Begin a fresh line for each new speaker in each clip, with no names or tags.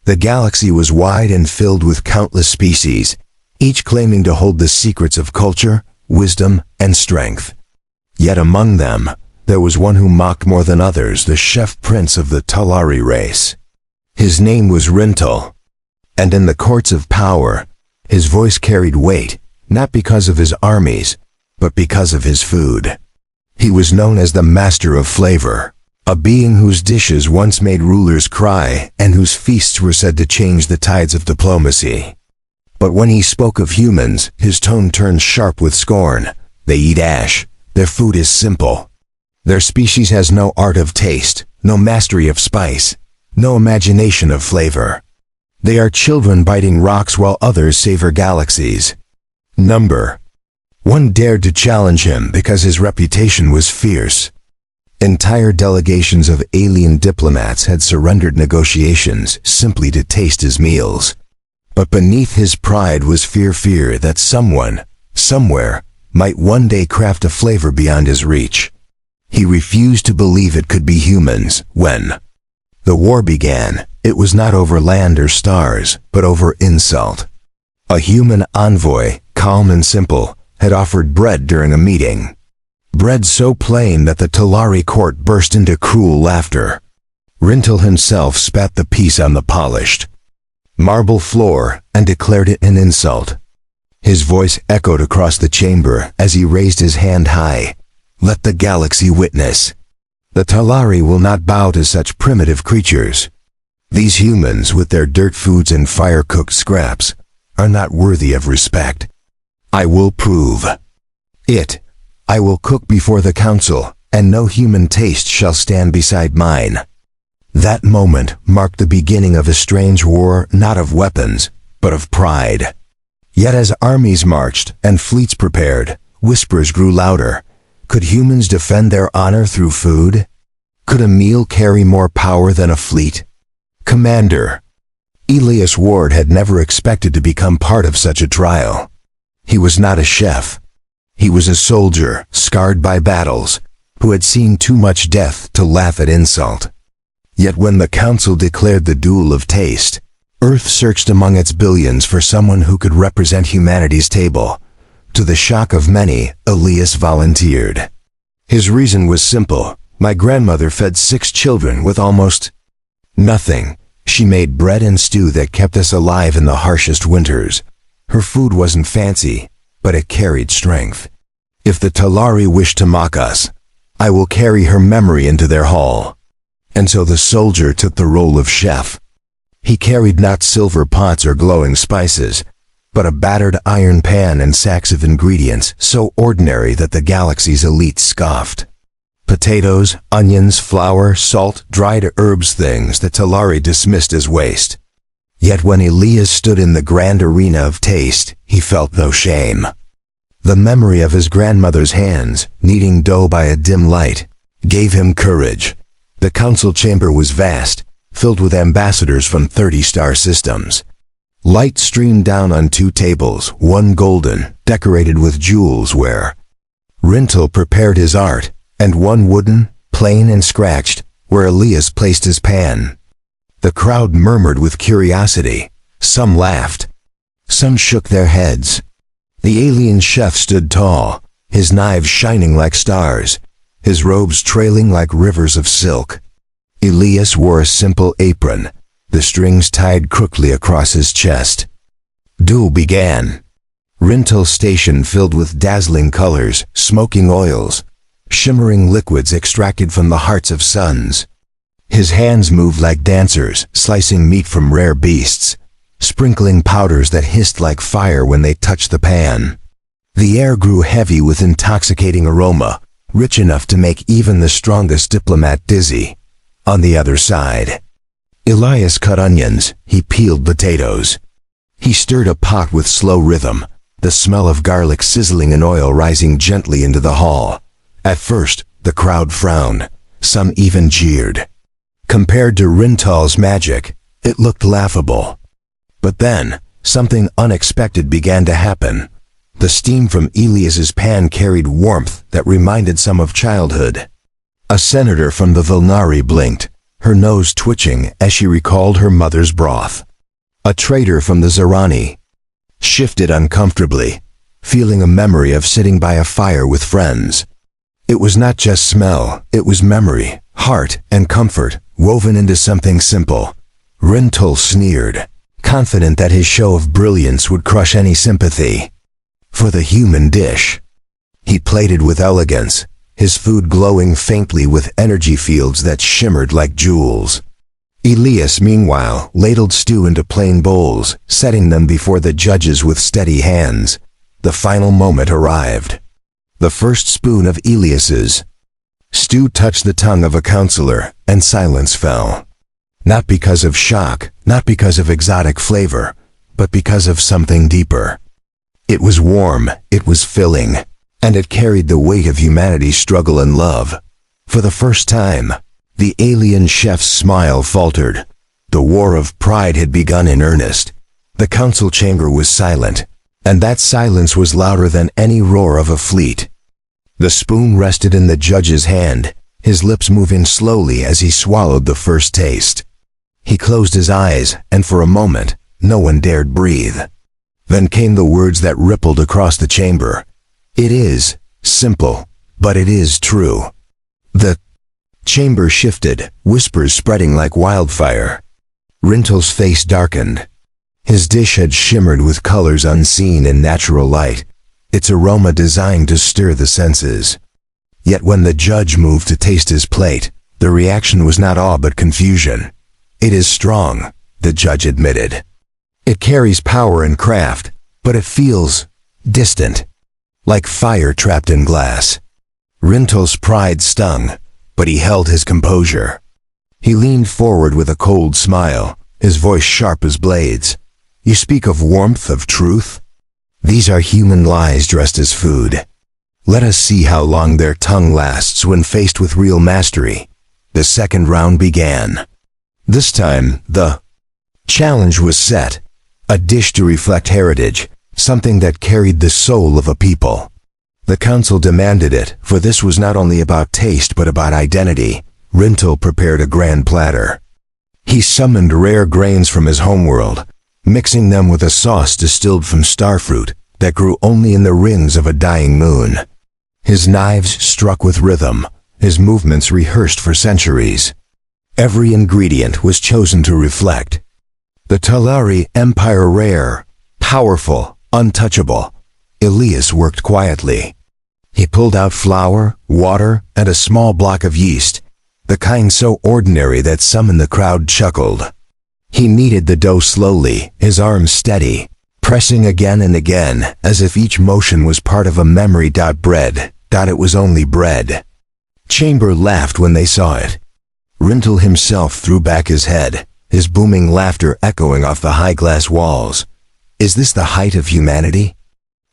The galaxy was wide and filled with countless species, each claiming to hold the secrets of culture, wisdom, and strength. Yet among them, there was one who mocked more than others, the chef prince of the Talari race. His name was Rintel, and in the courts of power, his voice carried weight, not because of his armies, but because of his food. He was known as the master of flavor, a being whose dishes once made rulers cry and whose feasts were said to change the tides of diplomacy. But when he spoke of humans, his tone turned sharp with scorn. They eat ash. Their food is simple. Their species has no art of taste, no mastery of spice, no imagination of flavor. They are children biting rocks while others savor galaxies. Number 1 dared to challenge him because his reputation was fierce. Entire delegations of alien diplomats had surrendered negotiations simply to taste his meals. But beneath his pride was fear that someone, somewhere, might one day craft a flavor beyond his reach. He refused to believe it could be humans. When the war began, it was not over land or stars, but over insult. A human envoy, calm and simple, had offered bread during a meeting. Bread so plain that the Talari court burst into cruel laughter. Rintel himself spat the piece on the polished marble floor and declared it an insult. His voice echoed across the chamber as he raised his hand high. Let the galaxy witness. The Talari will not bow to such primitive creatures. These humans, with their dirt foods and fire-cooked scraps, are not worthy of respect. I will prove it. I will cook before the council, and no human taste shall stand beside mine. That moment marked the beginning of a strange war, not of weapons, but of pride. Yet as armies marched and fleets prepared, whispers grew louder. Could humans defend their honor through food? Could a meal carry more power than a fleet? Commander Elias Ward had never expected to become part of such a trial. He was not a chef. He was a soldier, scarred by battles, who had seen too much death to laugh at insult. Yet when the council declared the duel of taste, Earth searched among its billions for someone who could represent humanity's table. To the shock of many, Elias volunteered. His reason was simple. My grandmother fed 6 children with almost nothing. She made bread and stew that kept us alive in the harshest winters. Her food wasn't fancy, but it carried strength. If the Talari wish to mock us, I will carry her memory into their hall. And so the soldier took the role of chef. He carried not silver pots or glowing spices, but a battered iron pan and sacks of ingredients so ordinary that the galaxy's elite scoffed. Potatoes, onions, flour, salt, dried herbs, things that Talari dismissed as waste. Yet when Elias stood in the grand arena of taste, he felt no shame. The memory of his grandmother's hands, kneading dough by a dim light, gave him courage. The council chamber was vast, filled with ambassadors from 30 star systems. Light streamed down on 2 tables, one golden, decorated with jewels, where Rintel prepared his art, and one wooden, plain and scratched, where Elias placed his pan. The crowd murmured with curiosity. Some laughed. Some shook their heads. The alien chef stood tall, his knives shining like stars, his robes trailing like rivers of silk. Elias wore a simple apron, the strings tied crookedly across his chest. Duel began. Rintel's station filled with dazzling colors, smoking oils, shimmering liquids extracted from the hearts of suns. His hands moved like dancers, slicing meat from rare beasts, sprinkling powders that hissed like fire when they touched the pan. The air grew heavy with intoxicating aroma, rich enough to make even the strongest diplomat dizzy. On the other side, Elias cut onions, he peeled potatoes. He stirred a pot with slow rhythm, the smell of garlic sizzling in oil rising gently into the hall. At first, the crowd frowned, some even jeered. Compared to Rintel's magic, it looked laughable. But then, something unexpected began to happen. The steam from Elias's pan carried warmth that reminded some of childhood. A senator from the Vilnari blinked, her nose twitching as she recalled her mother's broth. A traitor from the Zarani. Shifted uncomfortably, feeling a memory of sitting by a fire with friends. It was not just smell, it was memory, heart, and comfort, woven into something simple. Rintel sneered, confident that his show of brilliance would crush any sympathy. For the human dish. He plated with elegance, his food glowing faintly with energy fields that shimmered like jewels. Elias, meanwhile, ladled stew into plain bowls, setting them before the judges with steady hands. The final moment arrived. The first spoon of Elias's stew touched the tongue of a counselor, and silence fell. Not because of shock, not because of exotic flavor, but because of something deeper. It was warm, it was filling, and it carried the weight of humanity's struggle and love. For the first time, the alien chef's smile faltered. The war of pride had begun in earnest. The council chamber was silent, and that silence was louder than any roar of a fleet. The spoon rested in the judge's hand, his lips moving slowly as he swallowed the first taste. He closed his eyes, and for a moment, no one dared breathe. Then came the words that rippled across the chamber. It is simple, but it is true. The chamber shifted, whispers spreading like wildfire. Rintel's face darkened. His dish had shimmered with colors unseen in natural light, its aroma designed to stir the senses. Yet when the judge moved to taste his plate, the reaction was not awe but confusion. It is strong, the judge admitted. It carries power and craft, but it feels distant, like fire trapped in glass. Rintel's pride stung, but he held his composure. He leaned forward with a cold smile, his voice sharp as blades. You speak of warmth, of truth? These are human lies dressed as food. Let us see how long their tongue lasts when faced with real mastery. The second round began. This time, the challenge was set. A dish to reflect heritage, something that carried the soul of a people. The council demanded it, for this was not only about taste but about identity. Rintel prepared a grand platter. He summoned rare grains from his homeworld, mixing them with a sauce distilled from starfruit that grew only in the rings of a dying moon. His knives struck with rhythm, his movements rehearsed for centuries. Every ingredient was chosen to reflect. The Talari Empire rare, powerful, untouchable. Elias worked quietly. He pulled out flour, water, and a small block of yeast, the kind so ordinary that some in the crowd chuckled. He kneaded the dough slowly, his arms steady, pressing again and again, as if each motion was part of a memory. Bread, it was only bread. Chamber laughed when they saw it. Rintel himself threw back his head, his booming laughter echoing off the high glass walls. Is this the height of humanity?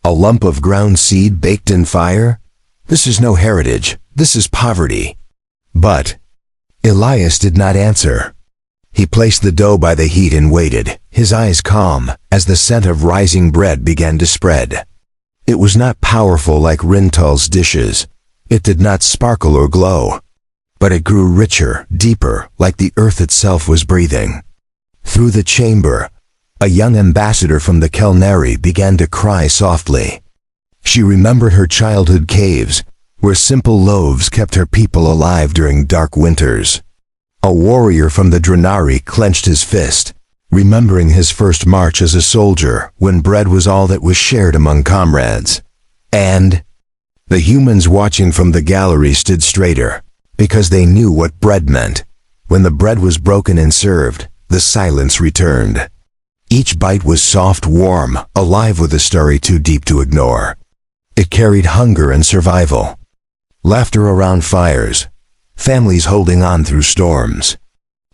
A lump of ground seed baked in fire? This is no heritage, this is poverty. But Elias did not answer. He placed the dough by the heat and waited, his eyes calm, as the scent of rising bread began to spread. It was not powerful like Rintel's dishes. It did not sparkle or glow. But it grew richer, deeper, like the earth itself was breathing. Through the chamber, a young ambassador from the Kelneri began to cry softly. She remembered her childhood caves, where simple loaves kept her people alive during dark winters. A warrior from the Dranari clenched his fist, remembering his first march as a soldier when bread was all that was shared among comrades. And the humans watching from the gallery stood straighter, because they knew what bread meant. When the bread was broken and served, the silence returned. Each bite was soft, warm, alive with a story too deep to ignore. It carried hunger and survival. Laughter around fires. Families holding on through storms.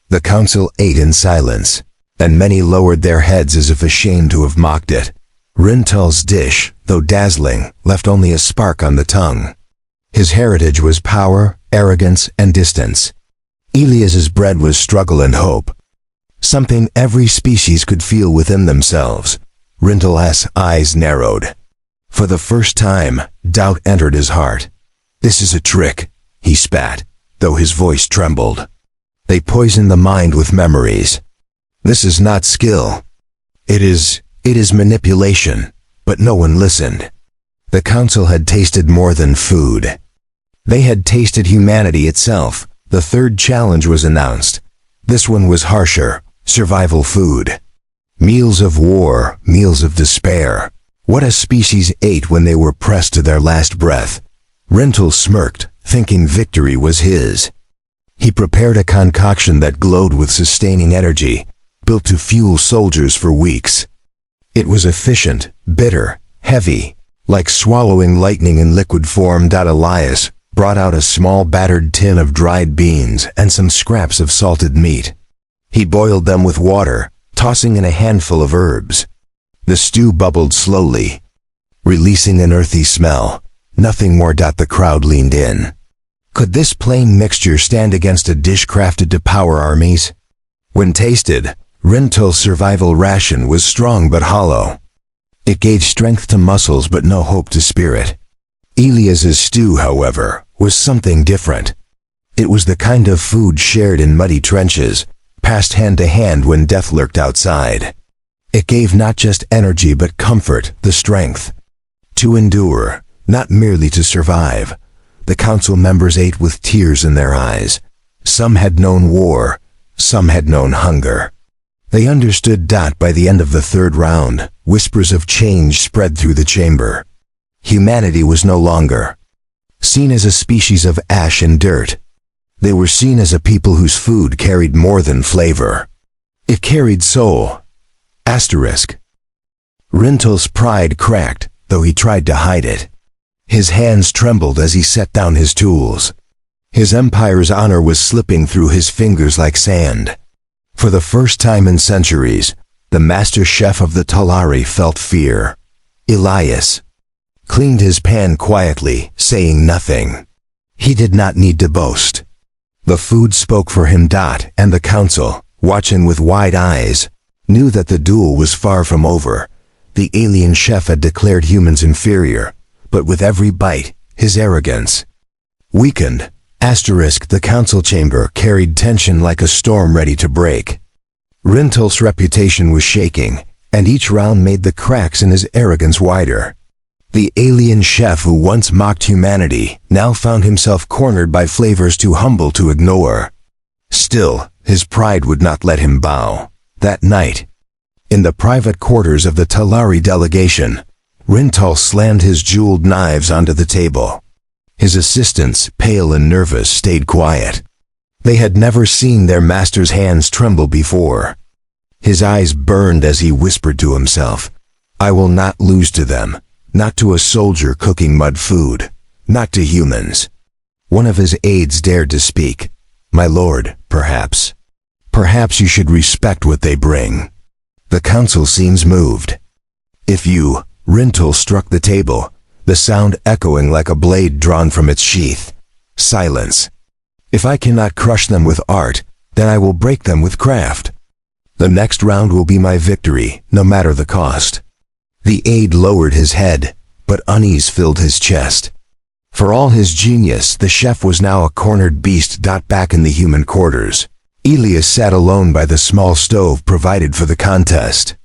The council ate in silence, and many lowered their heads as if ashamed to have mocked it. Rintel's dish, though dazzling, left only a spark on the tongue. His heritage was power, arrogance, and distance. Elias's bread was struggle and hope. Something every species could feel within themselves. Rintel's eyes narrowed. For the first time, doubt entered his heart. This is a trick, he spat, though his voice trembled. They poison the mind with memories. This is not skill. It is manipulation, but no one listened. The council had tasted more than food. They had tasted humanity itself. The third challenge was announced. This one was harsher, survival food. Meals of war, meals of despair. What a species ate when they were pressed to their last breath. Rintel smirked, thinking victory was his. He prepared a concoction that glowed with sustaining energy, built to fuel soldiers for weeks. It was efficient, bitter, heavy, like swallowing lightning in liquid form. Elias brought out a small battered tin of dried beans and some scraps of salted meat. He boiled them with water, tossing in a handful of herbs. The stew bubbled slowly, releasing an earthy smell. Nothing more. The crowd leaned in. Could this plain mixture stand against a dish crafted to power armies? When tasted, Rintel's survival ration was strong but hollow. It gave strength to muscles but no hope to spirit. Elias's stew, however, was something different. It was the kind of food shared in muddy trenches, passed hand to hand when death lurked outside. It gave not just energy but comfort, the strength to endure, not merely to survive. The council members ate with tears in their eyes. Some had known war, some had known hunger. They understood. By the end of the third round, whispers of change spread through the chamber. Humanity was no longer seen as a species of ash and dirt. They were seen as a people whose food carried more than flavor. It carried soul. Rintel's pride cracked, though he tried to hide it. His hands trembled as he set down his tools. His empire's honor was slipping through his fingers like sand. For the first time in centuries, the master chef of the Talari felt fear. Elias cleaned his pan quietly, saying nothing. He did not need to boast. The food spoke for him. And the council, watching with wide eyes, knew that the duel was far from over. The alien chef had declared humans inferior, but with every bite, his arrogance weakened. The council chamber carried tension like a storm ready to break. Rintel's reputation was shaking, and each round made the cracks in his arrogance wider. The alien chef who once mocked humanity now found himself cornered by flavors too humble to ignore. Still, his pride would not let him bow. That night, in the private quarters of the Talari delegation, Rintel slammed his jeweled knives onto the table. His assistants, pale and nervous, stayed quiet. They had never seen their master's hands tremble before. His eyes burned as he whispered to himself, "I will not lose to them. Not to a soldier cooking mud food. Not to humans." One of his aides dared to speak. "My lord, perhaps you should respect what they bring." The council seems moved. "If you..." Rintel struck the table, the sound echoing like a blade drawn from its sheath. "Silence. If I cannot crush them with art, then I will break them with craft. The next round will be my victory, no matter the cost." The aide lowered his head, but unease filled his chest. For all his genius, the chef was now a cornered beast. Back in the human quarters, Elias sat alone by the small stove provided for the contest.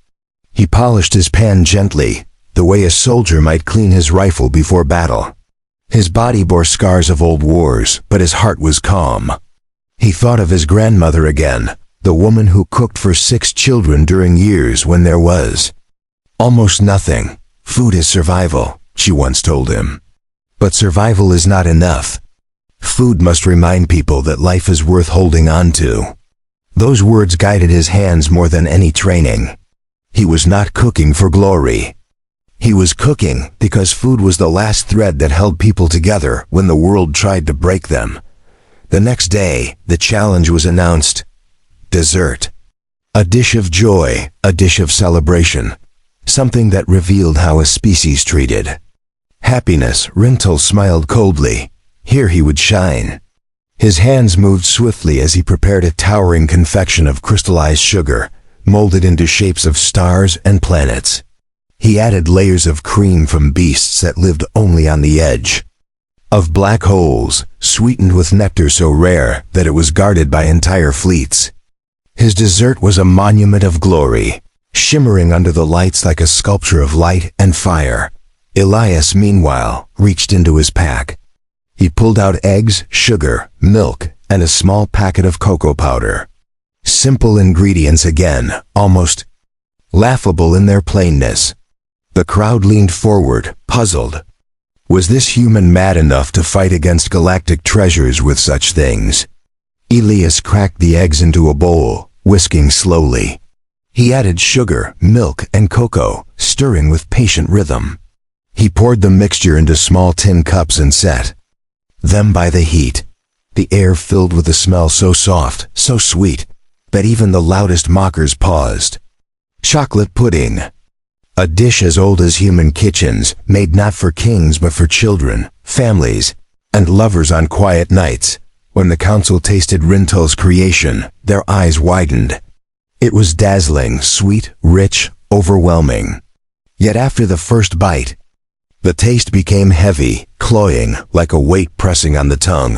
He polished his pan gently, the way a soldier might clean his rifle before battle. His body bore scars of old wars, but his heart was calm. He thought of his grandmother again, the woman who cooked for 6 children during years when there was almost nothing. "Food is survival," she once told him. But survival is not enough. Food must remind people that life is worth holding on to. Those words guided his hands more than any training. He was not cooking for glory. He was cooking because food was the last thread that held people together when the world tried to break them. The next day, the challenge was announced. Dessert. A dish of joy, a dish of celebration. Something that revealed how a species treated happiness. Rintel smiled coldly. Here he would shine. His hands moved swiftly as he prepared a towering confection of crystallized sugar, molded into shapes of stars and planets. He added layers of cream from beasts that lived only on the edge. of black holes, sweetened with nectar so rare that it was guarded by entire fleets. His dessert was a monument of glory, shimmering under the lights like a sculpture of light and fire. Elias, meanwhile, reached into his pack. He pulled out eggs, sugar, milk, and a small packet of cocoa powder. Simple ingredients again, almost laughable in their plainness. The crowd leaned forward, puzzled. Was this human mad enough to fight against galactic treasures with such things? Elias cracked the eggs into a bowl, whisking slowly. He added sugar, milk, and cocoa, stirring with patient rhythm. He poured the mixture into small tin cups and set them by the heat. The air filled with a smell so soft, so sweet, that even the loudest mockers paused. Chocolate pudding. A dish as old as human kitchens, made not for kings but for children, families, and lovers on quiet nights. When the council tasted Rintel's creation, their eyes widened. It was dazzling, sweet, rich, overwhelming. Yet after the first bite, the taste became heavy, cloying, like a weight pressing on the tongue.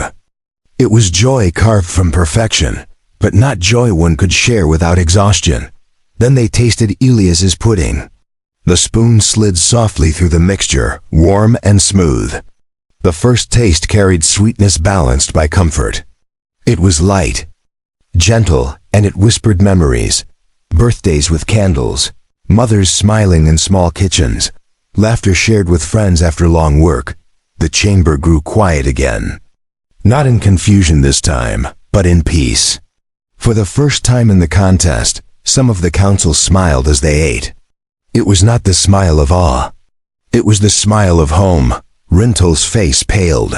It was joy carved from perfection, but not joy one could share without exhaustion. Then they tasted Elias's pudding. The spoon slid softly through the mixture, warm and smooth. The first taste carried sweetness balanced by comfort. It was light, gentle, and it whispered memories. Birthdays with candles, mothers smiling in small kitchens, laughter shared with friends after long work. The chamber grew quiet again. Not in confusion this time, but in peace. For the first time in the contest, some of the council smiled as they ate. It was not the smile of awe. It was the smile of home. Rintel's face paled.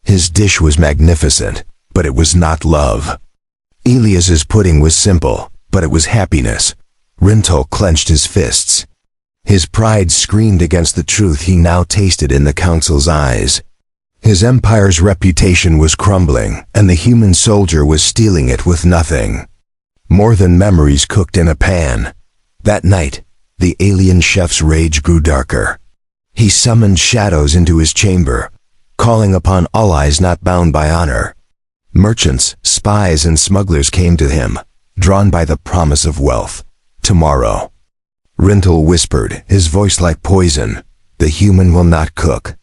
His dish was magnificent, but it was not love. Elias's pudding was simple, but it was happiness. Rintel clenched his fists. His pride screamed against the truth he now tasted in the council's eyes. His empire's reputation was crumbling, and the human soldier was stealing it with nothing more than memories cooked in a pan. That night, the alien chef's rage grew darker. He summoned shadows into his chamber, calling upon allies not bound by honor. Merchants, spies, and smugglers came to him, drawn by the promise of wealth. Tomorrow, Rintel whispered, his voice like poison, the human will not cook.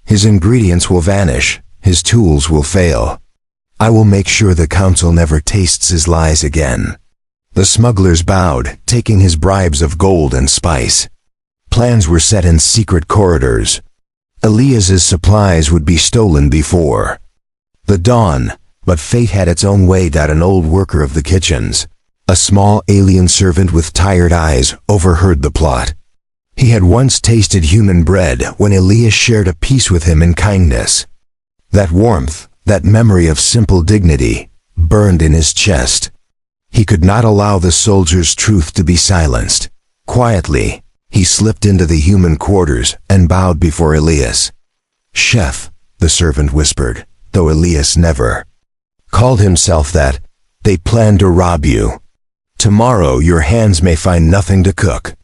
His ingredients will vanish, his tools will fail. I will make sure the council never tastes his lies again. The smugglers bowed, taking his bribes of gold and spice. Plans were set in secret corridors. Elias's supplies would be stolen before the dawn, but fate had its own way. An old worker of the kitchens, a small alien servant with tired eyes, overheard the plot. He had once tasted human bread when Elias shared a piece with him in kindness. That warmth, that memory of simple dignity, burned in his chest. He could not allow the soldier's truth to be silenced. Quietly, he slipped into the human quarters and bowed before Elias. "Chef," the servant whispered, though Elias never called himself that. "They plan to rob you. Tomorrow your hands may find nothing to cook."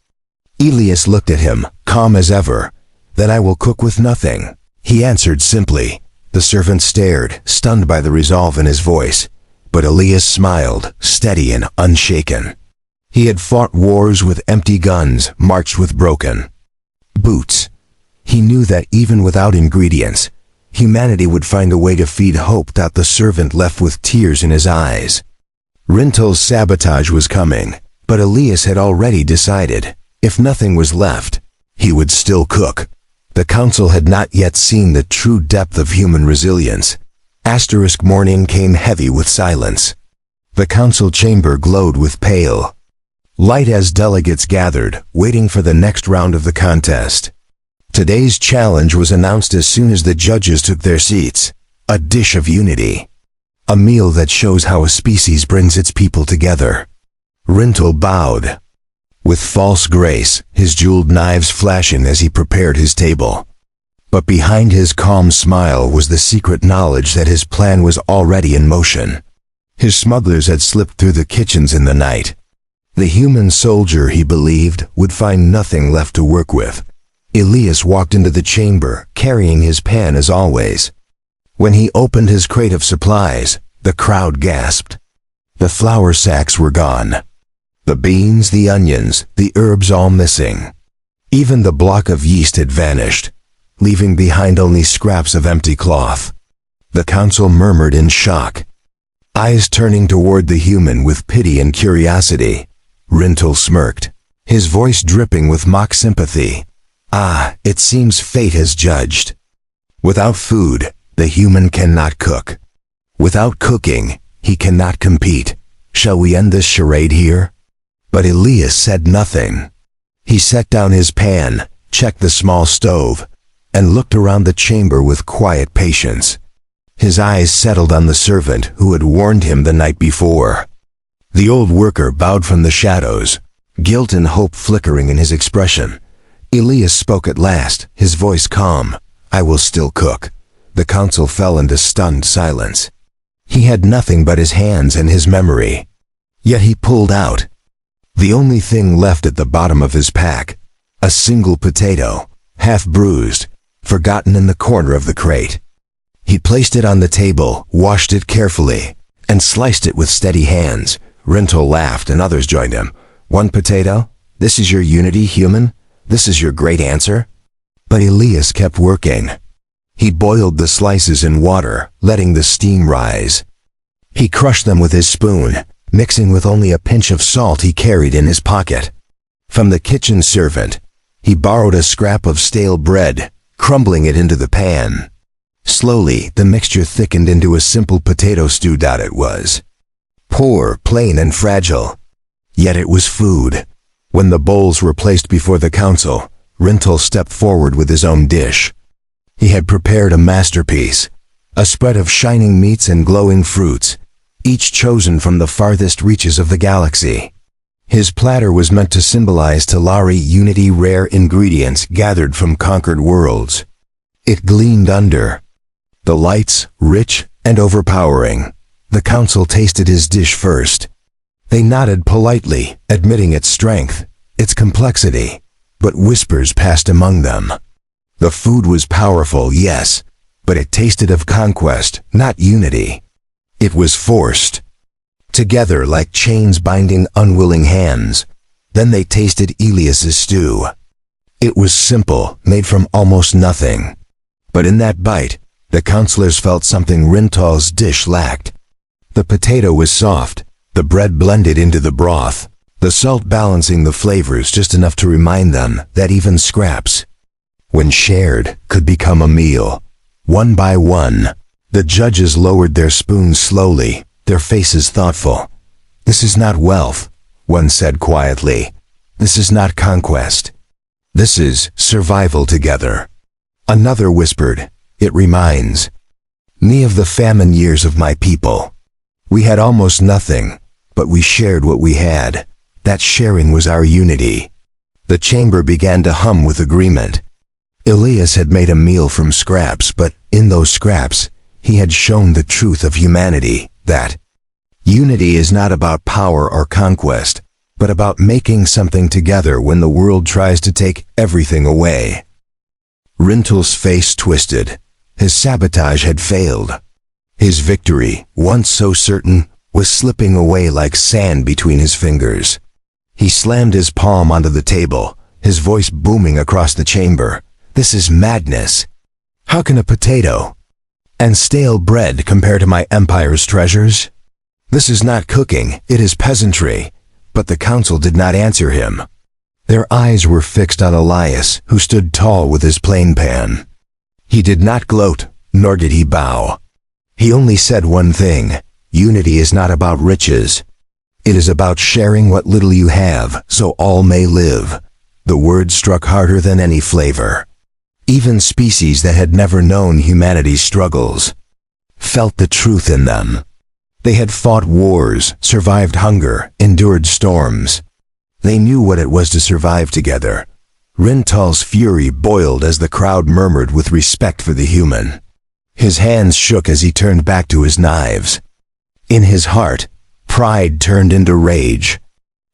Elias looked at him, calm as ever. "Then I will cook with nothing," he answered simply. The servant stared, stunned by the resolve in his voice. But Elias smiled, steady and unshaken. He had fought wars with empty guns, marched with broken boots. He knew that even without ingredients, humanity would find a way to feed hope. The servant left with tears in his eyes. Rintel's sabotage was coming, but Elias had already decided, if nothing was left, he would still cook. The council had not yet seen the true depth of human resilience. Morning came heavy with silence. The council chamber glowed with pale light as delegates gathered, waiting for the next round of the contest. Today's challenge was announced as soon as the judges took their seats. A dish of unity. A meal that shows how a species brings its people together. Rintel bowed with false grace, his jeweled knives flashing as he prepared his table. But behind his calm smile was the secret knowledge that his plan was already in motion. His smugglers had slipped through the kitchens in the night. The human soldier, he believed, would find nothing left to work with. Elias walked into the chamber, carrying his pan as always. When he opened his crate of supplies, the crowd gasped. The flour sacks were gone. The beans, the onions, the herbs all missing. Even the block of yeast had vanished, leaving behind only scraps of empty cloth. The council murmured in shock, eyes turning toward the human with pity and curiosity. Rintel smirked, his voice dripping with mock sympathy. "Ah, it seems fate has judged. Without food, the human cannot cook. Without cooking, he cannot compete. Shall we end this charade here?" But Elias said nothing. He set down his pan, checked the small stove, and looked around the chamber with quiet patience. His eyes settled on the servant who had warned him the night before. The old worker bowed from the shadows, guilt and hope flickering in his expression. Elias spoke at last, his voice calm. "I will still cook." The council fell into stunned silence. He had nothing but his hands and his memory. Yet he pulled out. The only thing left at the bottom of his pack, a single potato, half bruised, forgotten in the corner of the crate. He placed it on the table, washed it carefully, and sliced it with steady hands. Rintel laughed and others joined him. "One potato? This is your unity, human? This is your great answer?" But Elias kept working. He boiled the slices in water, letting the steam rise. He crushed them with his spoon, mixing with only a pinch of salt he carried in his pocket. From the kitchen servant, he borrowed a scrap of stale bread, crumbling it into the pan. Slowly, the mixture thickened into a simple potato stew. It was poor, plain, and fragile. Yet it was food. When the bowls were placed before the council, Rintel stepped forward with his own dish. He had prepared a masterpiece, a spread of shining meats and glowing fruits, each chosen from the farthest reaches of the galaxy. His platter was meant to symbolize Talari unity, rare ingredients gathered from conquered worlds. It gleamed under the lights, rich and overpowering. The council tasted his dish first. They nodded politely, admitting its strength, its complexity, but whispers passed among them. The food was powerful, yes, but it tasted of conquest, not unity. It was forced. Together like chains binding unwilling hands. Then they tasted Elias's stew. It was simple, made from almost nothing. But in that bite, the counselors felt something Rintel's dish lacked. The potato was soft, the bread blended into the broth, the salt balancing the flavors just enough to remind them that even scraps, when shared, could become a meal. One by one, the judges lowered their spoons slowly, their faces thoughtful. "This is not wealth," one said quietly. "This is not conquest. This is survival together." Another whispered, "It reminds me of the famine years of my people. We had almost nothing, but we shared what we had. That sharing was our unity." The chamber began to hum with agreement. Elias had made a meal from scraps, but in those scraps, he had shown the truth of humanity, that unity is not about power or conquest, but about making something together when the world tries to take everything away. Rintel's face twisted. His sabotage had failed. His victory, once so certain, was slipping away like sand between his fingers. He slammed his palm onto the table, his voice booming across the chamber. "This is madness. How can a potato and stale bread compare to my empire's treasures? This is not cooking, it is peasantry." But the council did not answer him. Their eyes were fixed on Elias, who stood tall with his plain pan. He did not gloat, nor did he bow. He only said one thing: unity is not about riches. It is about sharing what little you have, so all may live. The words struck harder than any flavor. Even species that had never known humanity's struggles felt the truth in them. They had fought wars, survived hunger, endured storms. They knew what it was to survive together. Rintel's fury boiled as the crowd murmured with respect for the human. His hands shook as he turned back to his knives. In his heart, pride turned into rage.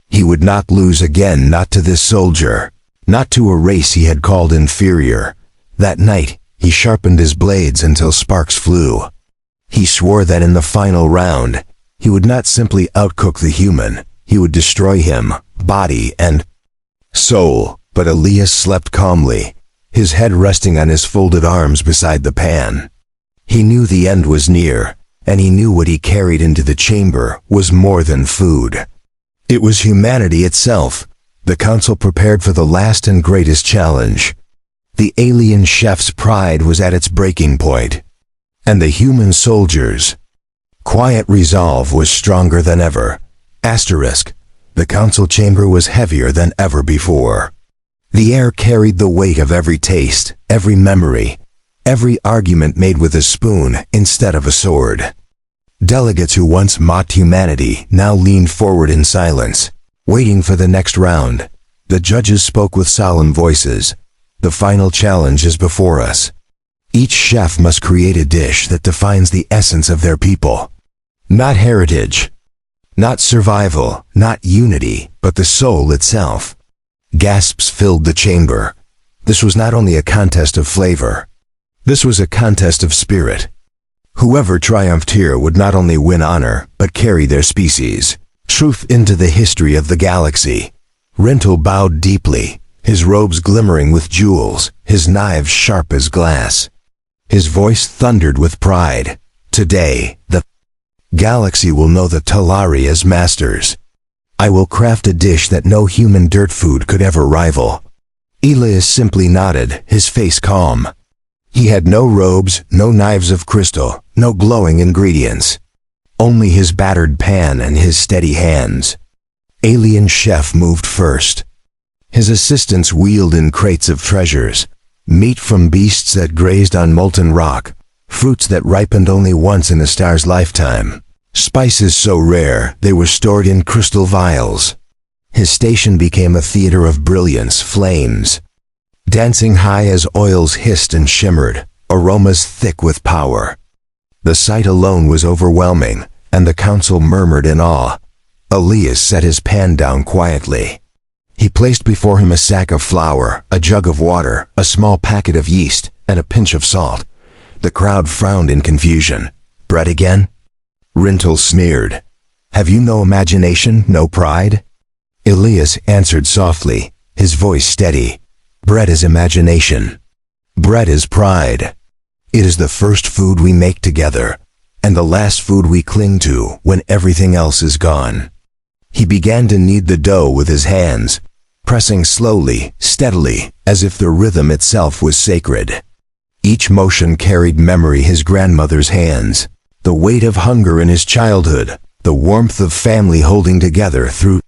He would not lose again, not to this soldier, not to a race he had called inferior. That night, he sharpened his blades until sparks flew. He swore that in the final round, he would not simply outcook the human, he would destroy him, body and soul. But Elias slept calmly, his head resting on his folded arms beside the pan. He knew the end was near, and he knew what he carried into the chamber was more than food. It was humanity itself. The council prepared for the last and greatest challenge. The alien chef's pride was at its breaking point, and the human soldiers' quiet resolve was stronger than ever. Asterisk. The council chamber was heavier than ever before. The air carried the weight of every taste, every memory, every argument made with a spoon instead of a sword. Delegates who once mocked humanity now leaned forward in silence, waiting for the next round. The judges spoke with solemn voices. The final challenge is before us. Each chef must create a dish that defines the essence of their people. Not heritage, not survival, not unity, but the soul itself. Gasps filled the chamber. This was not only a contest of flavor. This was a contest of spirit. Whoever triumphed here would not only win honor, but carry their species' truth into the history of the galaxy. Rintel bowed deeply, his robes glimmering with jewels, his knives sharp as glass. His voice thundered with pride. Today, the galaxy will know the Talari as masters. I will craft a dish that no human dirt food could ever rival. Elias simply nodded, his face calm. He had no robes, no knives of crystal, no glowing ingredients. Only his battered pan and his steady hands. Alien chef moved first. His assistants wheeled in crates of treasures. Meat from beasts that grazed on molten rock. Fruits that ripened only once in a star's lifetime. Spices so rare they were stored in crystal vials. His station became a theater of brilliance, flames dancing high as oils hissed and shimmered, aromas thick with power. The sight alone was overwhelming, and the council murmured in awe. Elias set his pan down quietly. He placed before him a sack of flour, a jug of water, a small packet of yeast, and a pinch of salt. The crowd frowned in confusion. Bread again? Rintel sneered. Have you no imagination, no pride? Elias answered softly, his voice steady. Bread is imagination. Bread is pride. It is the first food we make together, and the last food we cling to when everything else is gone. He began to knead the dough with his hands, pressing slowly, steadily, as if the rhythm itself was sacred. Each motion carried memory his grandmother's hands, the weight of hunger in his childhood, the warmth of family holding together through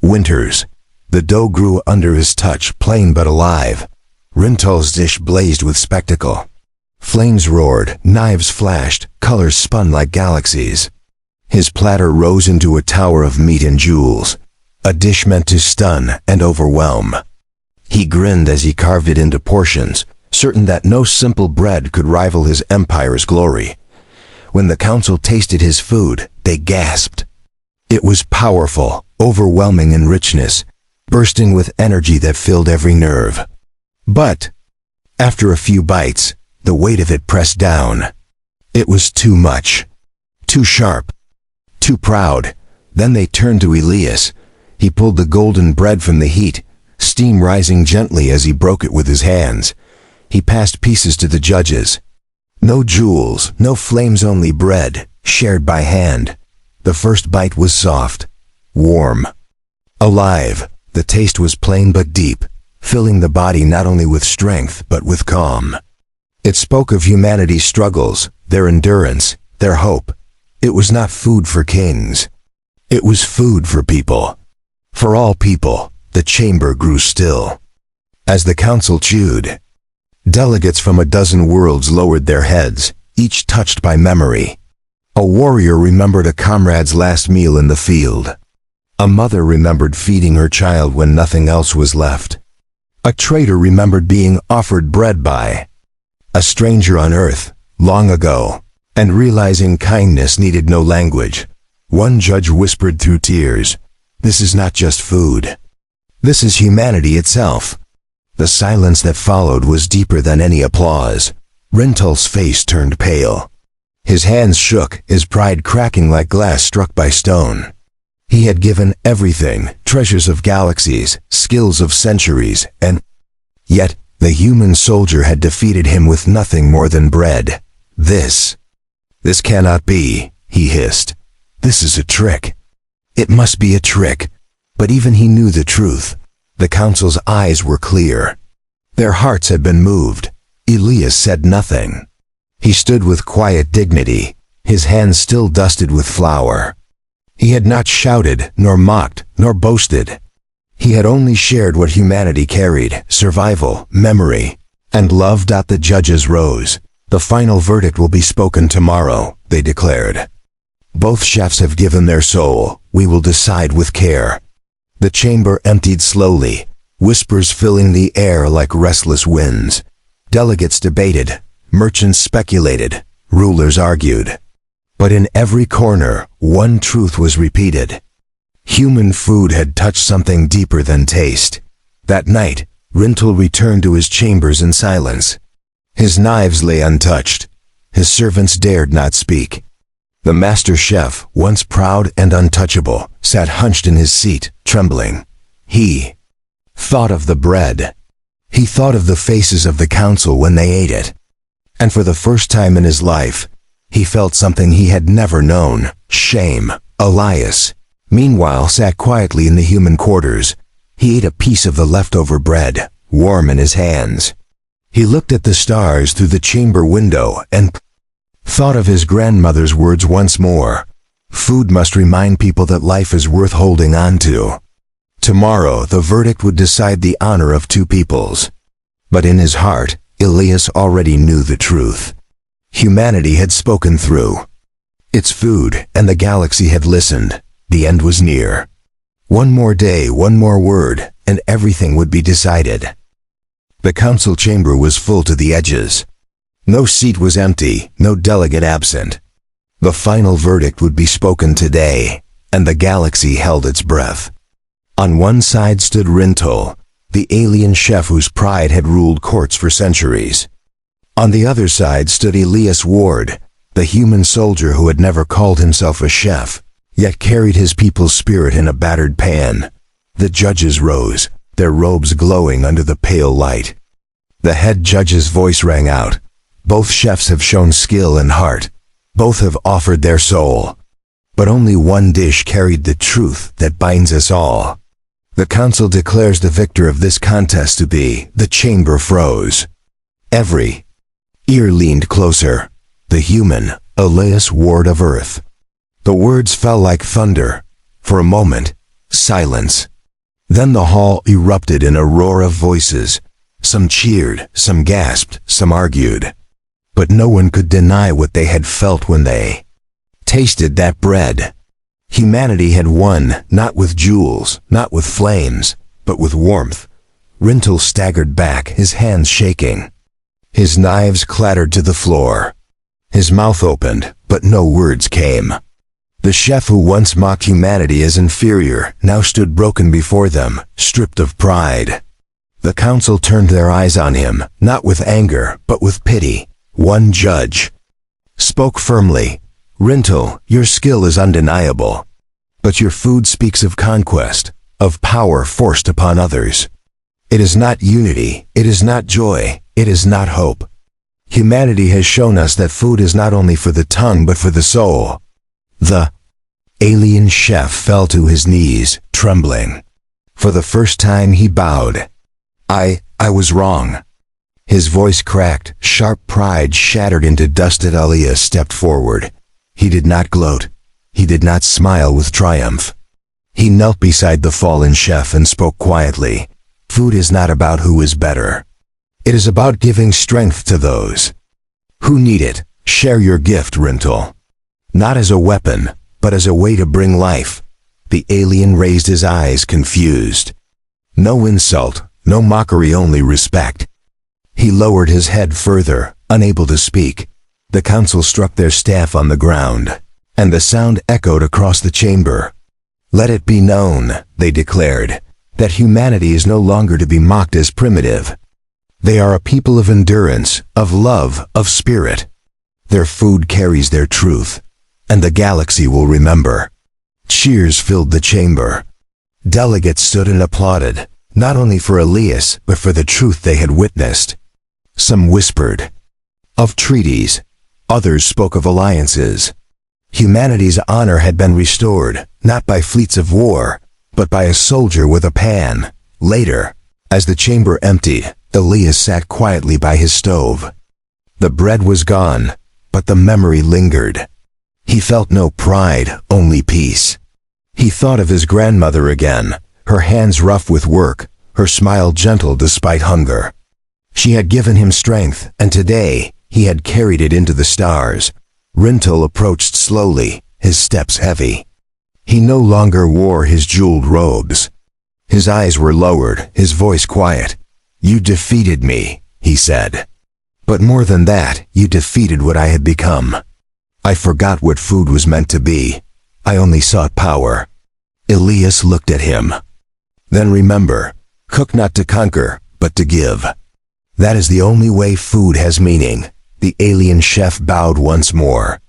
winters. The dough grew under his touch, plain but alive. Rintel's dish blazed with spectacle. Flames roared, knives flashed, colors spun like galaxies. His platter rose into a tower of meat and jewels, a dish meant to stun and overwhelm. He grinned as he carved it into portions, certain that no simple bread could rival his empire's glory. When the council tasted his food, they gasped. It was powerful, overwhelming in richness, bursting with energy that filled every nerve. But, after a few bites, the weight of it pressed down. It was too much. Too sharp. Too proud. Then they turned to Elias. He pulled the golden bread from the heat, steam rising gently as he broke it with his hands. He passed pieces to the judges. No jewels, no flames, only bread, shared by hand. The first bite was soft, warm, alive. The taste was plain but deep, filling the body not only with strength but with calm. It spoke of humanity's struggles, their endurance, their hope. It was not food for kings. It was food for people. For all people. The chamber grew still. As the council chewed, delegates from a dozen worlds lowered their heads, each touched by memory. A warrior remembered a comrade's last meal in the field. A mother remembered feeding her child when nothing else was left. A traitor remembered being offered bread by a stranger on Earth, long ago, and realizing kindness needed no language. One judge whispered through tears, "This is not just food. This is humanity itself." The silence that followed was deeper than any applause. Rintel's face turned pale. His hands shook, his pride cracking like glass struck by stone. He had given everything, treasures of galaxies, skills of centuries, and yet the human soldier had defeated him with nothing more than bread. This cannot be, he hissed. This is a trick. It must be a trick. But even he knew the truth. The council's eyes were clear. Their hearts had been moved. Elias said nothing. He stood with quiet dignity, his hands still dusted with flour. He had not shouted, nor mocked, nor boasted. He had only shared what humanity carried, survival, memory, and love. The judges rose. The final verdict will be spoken tomorrow, they declared. Both chefs have given their soul. We will decide with care. The chamber emptied slowly, whispers filling the air like restless winds. Delegates debated, merchants speculated, rulers argued. But in every corner, one truth was repeated. Human food had touched something deeper than taste. That night, Rintel returned to his chambers in silence. His knives lay untouched. His servants dared not speak. The master chef, once proud and untouchable, sat hunched in his seat, trembling. He thought of the bread. He thought of the faces of the council when they ate it. And for the first time in his life, he felt something he had never known, shame. Elias, meanwhile, sat quietly in the human quarters. He ate a piece of the leftover bread, warm in his hands. He looked at the stars through the chamber window and thought of his grandmother's words once more. Food must remind people that life is worth holding on to. Tomorrow, the verdict would decide the honor of two peoples. But in his heart, Elias already knew the truth. Humanity had spoken through. Its food and the galaxy had listened. The end was near. One more day, one more word, and everything would be decided. The council chamber was full to the edges. No seat was empty, no delegate absent. The final verdict would be spoken today, and the galaxy held its breath. On one side stood Rintel, the alien chef whose pride had ruled courts for centuries. On the other side stood Elias Ward, the human soldier who had never called himself a chef, yet carried his people's spirit in a battered pan. The judges rose, their robes glowing under the pale light. The head judge's voice rang out. Both chefs have shown skill and heart. Both have offered their soul. But only one dish carried the truth that binds us all. The council declares the victor of this contest to be. The chamber froze. Every ear leaned closer. The human, Elias Ward of Earth. The words fell like thunder. For a moment, silence. Then the hall erupted in a roar of voices. Some cheered, some gasped, some argued. But no one could deny what they had felt when they tasted that bread. Humanity had won, not with jewels, not with flames, but with warmth. Rintel staggered back, his hands shaking. His knives clattered to the floor. His mouth opened, but no words came. The chef who once mocked humanity as inferior now stood broken before them, stripped of pride. The council turned their eyes on him, not with anger, but with pity. One judge spoke firmly. Rintel, your skill is undeniable. But your food speaks of conquest, of power forced upon others. It is not unity, it is not joy, it is not hope. Humanity has shown us that food is not only for the tongue but for the soul. The alien chef fell to his knees, trembling. For the first time he bowed. I was wrong. His voice cracked, sharp pride shattered into dust. Elias stepped forward. He did not gloat. He did not smile with triumph. He knelt beside the fallen chef and spoke quietly. Food is not about who is better. It is about giving strength to those who need it. Share your gift, Rintel. Not as a weapon, but as a way to bring life. The alien raised his eyes, confused. No insult, no mockery, only respect. He lowered his head further, unable to speak. The council struck their staff on the ground, and the sound echoed across the chamber. Let it be known, they declared, that humanity is no longer to be mocked as primitive. They are a people of endurance, of love, of spirit. Their food carries their truth, and the galaxy will remember. Cheers filled the chamber. Delegates stood and applauded, not only for Elias, but for the truth they had witnessed. Some whispered of treaties, others spoke of alliances. Humanity's honor had been restored, not by fleets of war, but by a soldier with a pan. Later, as the chamber emptied, Elias sat quietly by his stove. The bread was gone, but the memory lingered. He felt no pride, only peace. He thought of his grandmother again, her hands rough with work, her smile gentle despite hunger. She had given him strength, and today he had carried it into the stars. Rintel approached slowly, his steps heavy. He no longer wore his jeweled robes. His eyes were lowered, his voice quiet. "You defeated me," he said. "But more than that, you defeated what I had become. I forgot what food was meant to be. I only sought power." Elias looked at him. "Then remember, cook not to conquer, but to give. That is the only way food has meaning." The alien chef bowed once more.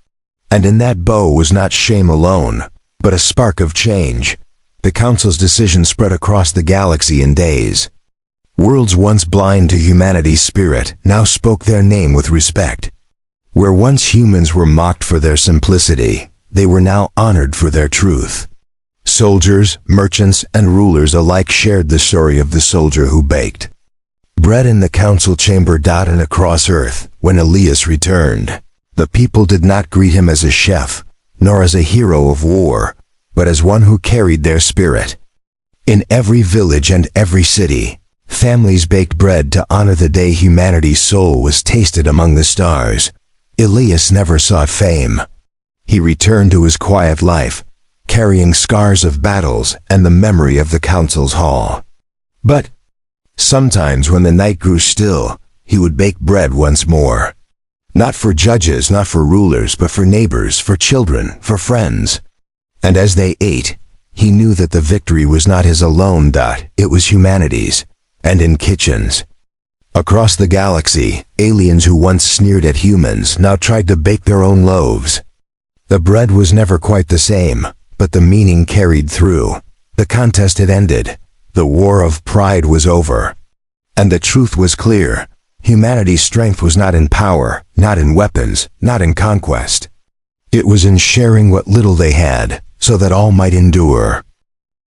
And in that bow was not shame alone, but a spark of change. The council's decision spread across the galaxy in days. Worlds once blind to humanity's spirit now spoke their name with respect. Where once humans were mocked for their simplicity, they were now honored for their truth. Soldiers, merchants, and rulers alike shared the story of the soldier who baked bread in the council chamber dotted across Earth. When Elias returned, the people did not greet him as a chef, nor as a hero of war, but as one who carried their spirit. In every village and every city, families baked bread to honor the day humanity's soul was tasted among the stars. Elias never sought fame. He returned to his quiet life, carrying scars of battles and the memory of the council's hall. But sometimes when the night grew still, he would bake bread once more. Not for judges, not for rulers, but for neighbors, for children, for friends. And as they ate, he knew that the victory was not his alone. It was humanity's. And in kitchens across the galaxy, aliens who once sneered at humans now tried to bake their own loaves. The bread was never quite the same, but the meaning carried through. The contest had ended. The war of pride was over. And the truth was clear. Humanity's strength was not in power, not in weapons, not in conquest. It was in sharing what little they had, so that all might endure.